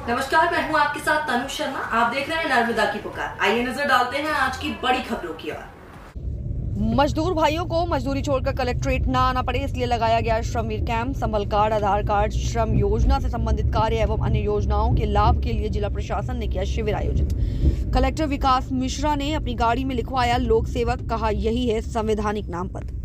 नमस्कार, मैं हूं आपके साथ तनु शर्मा। आप देख रहे हैं नर्मदा की पुकार। आइए नजर डालते हैं आज की बड़ी खबरों की ओर। मजदूर भाइयों को मजदूरी छोड़कर कलेक्ट्रेट न आना पड़े, इसलिए लगाया गया श्रमवीर कैंप। संबल कार्ड, आधार कार्ड, श्रम योजना से संबंधित कार्य एवं अन्य योजनाओं के लाभ के लिए जिला प्रशासन ने किया शिविर आयोजित। कलेक्टर विकास मिश्रा ने अपनी गाड़ी में लिखवाया लोक सेवक, कहा यही है संवैधानिक नामपत्र।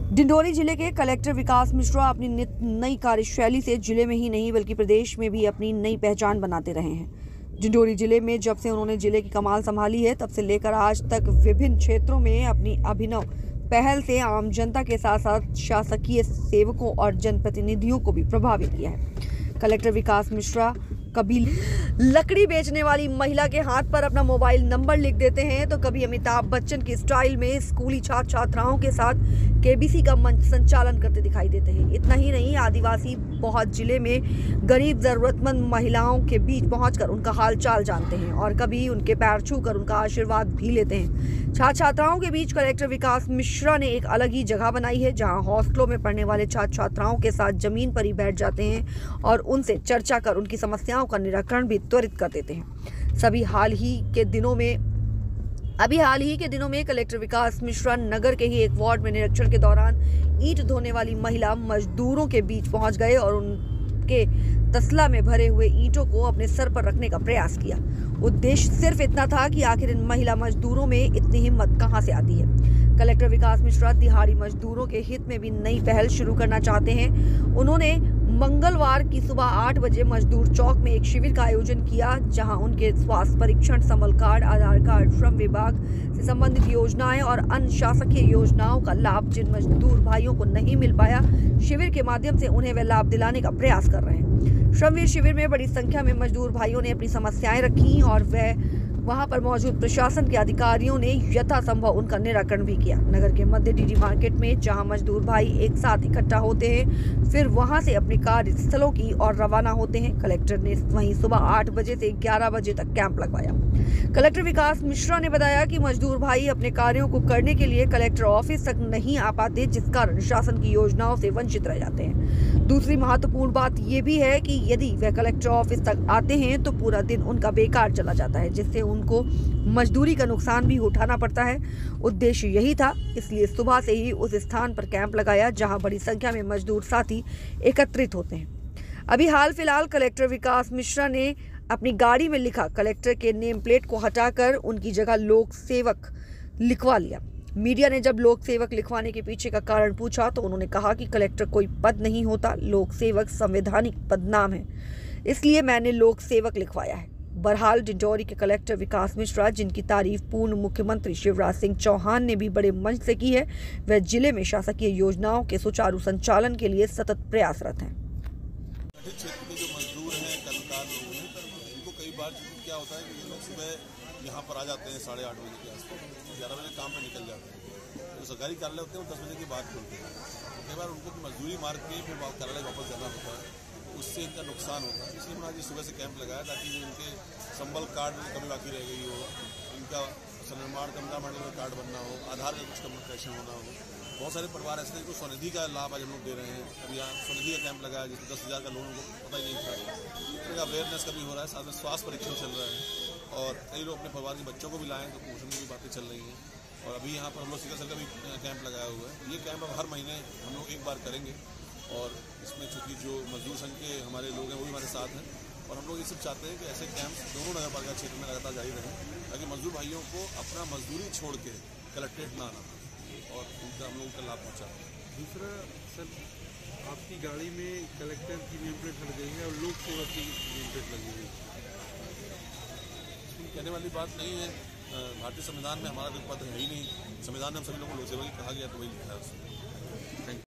डिंडोरी जिले के कलेक्टर विकास मिश्रा अपनी नई कार्यशैली से जिले में ही नहीं बल्कि प्रदेश में भी अपनी नई पहचान बनाते रहे हैं। डिंडोरी जिले में जब से उन्होंने जिले की कमान संभाली है, तब से लेकर आज तक विभिन्न क्षेत्रों में अपनी अभिनव पहल से आम जनता के साथ साथ शासकीय सेवकों और जनप्रतिनिधियों को भी प्रभावित किया है। कलेक्टर विकास मिश्रा कभी लकड़ी बेचने वाली महिला के हाथ पर अपना मोबाइल नंबर लिख देते हैं, तो कभी अमिताभ बच्चन की स्टाइल में स्कूली छात्र छात्राओं के साथ केबीसी का मंच संचालन करते दिखाई देते हैं। इतना ही नहीं, आदिवासी बहुत जिले में गरीब जरूरतमंद महिलाओं के बीच पहुंचकर उनका हाल चाल जानते हैं और कभी उनके पैर छूकर उनका आशीर्वाद भी लेते हैं। छात्र छात्राओं के बीच कलेक्टर विकास मिश्रा ने एक अलग ही जगह बनाई है, जहां हॉस्टलों में पढ़ने वाले छात्र छात्राओं के साथ जमीन पर ही बैठ जाते हैं और उनसे चर्चा कर उनकी समस्याओं का निराकरण भी त्वरित कर देते हैं। हाल ही के दिनों में कलेक्टर विकास मिश्रा नगर के ही एक वार्ड में निरीक्षण के दौरान ईंट धोने वाली महिला मजदूरों के बीच पहुंच गए और उनके तसला में भरे हुए ईंटों को अपने सर पर रखने का प्रयास किया। उद्देश्य सिर्फ इतना था कि आखिर इन महिला मजदूरों में इतनी हिम्मत कहां से आती है। कलेक्टर विकास मिश्रा दिहाड़ी मजदूरों के हित में भी नई पहल शुरू करना चाहते हैं। उन्होंने मंगलवार की सुबह 8 बजे मजदूर चौक में एक शिविर का आयोजन किया, जहां उनके स्वास्थ्य परीक्षण, संबल कार्ड, आधार कार्ड, श्रम विभाग से संबंधित योजनाएं और अन्य शासकीय योजनाओं का लाभ जिन मजदूर भाइयों को नहीं मिल पाया, शिविर के माध्यम से उन्हें वह लाभ दिलाने का प्रयास कर रहे हैं। श्रमवीर शिविर में बड़ी संख्या में मजदूर भाइयों ने अपनी समस्याएं रखी और वहां पर मौजूद प्रशासन के अधिकारियों ने यथासंभव उनका निराकरण भी किया। नगर के मध्य डीडी मार्केट में जहां मजदूर भाई एक साथ इकट्ठा होते हैं, फिर वहां से अपने कार्यस्थलों की ओर रवाना होते हैं। कलेक्टर ने वहीं सुबह 8 बजे से 11 बजे तक कैंप लगवाया। कलेक्टर विकास मिश्रा ने बताया कि मजदूर भाई अपने कार्यों को करने के लिए कलेक्टर ऑफिस तक नहीं आ पाते, जिस कारण शासन की योजनाओं से वंचित रह जाते हैं। दूसरी महत्वपूर्ण बात यह भी है कि यदि वह कलेक्टर ऑफिस तक आते हैं तो पूरा दिन उनका बेकार चला जाता है, जिससे उनको मजदूरी का नुकसान भी उठाना पड़ता है। उद्देश्य यही था, इसलिए सुबह से ही उस स्थान पर कैंप लगाया जहां बड़ी संख्या में मजदूर साथी एकत्रित होते हैं। हाल फिलहाल कलेक्टर विकास मिश्रा ने अपनी गाड़ी में लिखा कलेक्टर के नेम प्लेट को हटाकर उनकी जगह लोक सेवक लिखवा लिया। मीडिया ने जब लोक सेवक लिखवाने के पीछे का कारण पूछा तो उन्होंने कहा कि कलेक्टर कोई पद नहीं होता, लोक सेवक संवैधानिक पदनाम है, इसलिए मैंने लोक सेवक लिखवाया है। बहरहाल डिंडोरी के कलेक्टर विकास मिश्रा, जिनकी तारीफ पूर्व मुख्यमंत्री शिवराज सिंह चौहान ने भी बड़े मंच से की है, वह जिले में शासकीय योजनाओं के सुचारू संचालन के लिए सतत प्रयासरत हैं। क्षेत्र के जो मजदूर हैं, कर्मकार लोग हैं, उनको कई बार क्या होता है कि ये लोग सुबह यहाँ पर आ जाते हैं 8:30 बजे के आसपास, 11 बजे काम पे निकल जाते हैं। जो सरकारी कार्यालय होते हैं वो 10 बजे के बाद खुलते हैं। कई बार उनको मजदूरी मार के फिर कार्यालय वापस जाना होता है, उससे इनका नुकसान होता है। इसलिए मैंने आज सुबह से कैंप लगाया ताकि जो इनके संबल कार्ड में कमी बाकी रह गई हो, इनका निर्माण कमदामाणी में कार्ड बनना हो, आधार का कुछ कम्युनिकेशन होना हो। बहुत सारे परिवार ऐसे हैं, स्वनिधि का लाभ आज हम लोग दे रहे हैं। अभी यहाँ स्वनिधि का कैंप लगाया जिसमें 10,000 का लोन उनको पता ही नहीं था। इसका अवेयरनेस का भी हो रहा है, साथ में स्वास्थ्य परीक्षण चल रहा है और कई लोग अपने परिवार के बच्चों को भी लाएँ तो पोषण की भी बातें चल रही हैं। और अभी यहाँ पर हम लोग सिकल सेल का भी कैंप लगाया हुआ है। ये कैंप अब हर महीने हम लोग एक बार करेंगे और इसमें चूँकि जो मजदूर संघ के हमारे लोग हैं वो भी हमारे साथ हैं और हम लोग ये सब चाहते हैं कि ऐसे कैंप दोनों नगर पालिका क्षेत्र में लगातार जारी रहें ताकि मजदूर भाइयों को अपना मजदूरी छोड़ के कलेक्ट्रेट ना आना और उनका हम लोग का लाभ पहुँचा। दूसरा सर, आपकी गाड़ी में कलेक्टर की नेम प्लेट लग गई है और लोक सेवक की नेम प्लेट लगी हुई है। इसमें कहने वाली बात नहीं है। भारतीय संविधान में हमारा कोई पद है ही नहीं। संविधान में हम सभी लोगों को लोक सेवक कहा गया तो वही लिखा है उसमें।